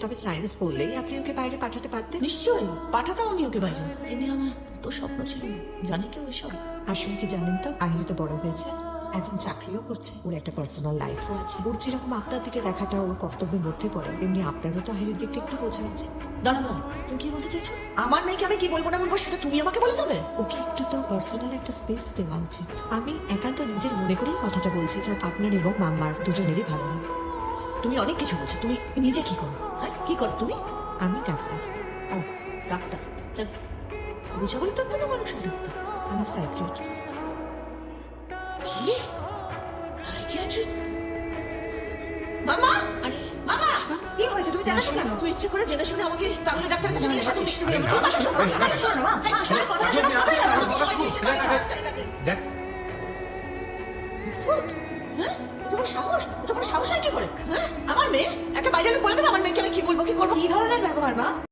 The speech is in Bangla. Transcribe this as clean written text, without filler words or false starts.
তবে সায়েন্স বললেই আপনি ওকে বাইরে পাঠাতে পারতেন। নিশ্চয়ই পাঠাতাম আমি ওকে বাইরে, এমনি আমার তো স্বপ্ন ছিল। জানি কেউ এসব? আসলে কি জানেন তো, আহিলি তো বড় হয়েছে, এখন চাকরিও করছে, ওর একটা পার্সোনাল লাইফও আছে। ওর যেরকম আপনার দিকে দেখাটা ওর কর্তব্যের মধ্যে পড়ে, এমনি আপনারও তো আহিলির দিকটা একটু বোঝা উচিত। দাঁড়া দাঁড়া, তুমি কি বলতে চাইছো? আমার মেয়েকে আমি কি বলবো না বলবো সেটা তুমি আমাকে বলে দেবে? ওকে একটু তো পার্সোনাল একটা স্পেস দেওয়া উচিত। আমি একান্ত নিজের মনে করেই কথাটা বলছি, যা আপনার এবং মাম্মার দুজনেরই ভালো হয়। তুমি অনেক কিছু বলছো, তুমি নিজে কি করো? হ্যাঁ, কি করো তুমি? আমি ডাক্তার। ও, ডাক্তার। বুঝা বলে ডাক্তার না মানুষের ডাক্তার? আমি সাইকিয়াট্রিস্ট। কি? সাইকিয়াট্রিস্ট? মামা! আরে মামা! কি হয়েছে, তুমি জানাছো কেন? তুই ইচ্ছে করে জেনে শুনে আমাকে পাগলের ডাক্তারের কাছে নিয়ে এসেছিস। তুমি আমার না, কথা শোনো, কথা শোনো না, মা। এই, শোনো, কথা শোনো, কোথায় যাচ্ছ? ডাক্তারের কাছে। দেখ ভূত? হ্যাঁ? এত বড় সাহস? এত বড় সাহস হয় কি করে? হ্যাঁ? আমার মেয়ে? একটা বাইরে লোক বলে দেবে আমার মেয়েকে আমি কি বলবো, কি করবো? কি ধরনের ব্যবহার মা?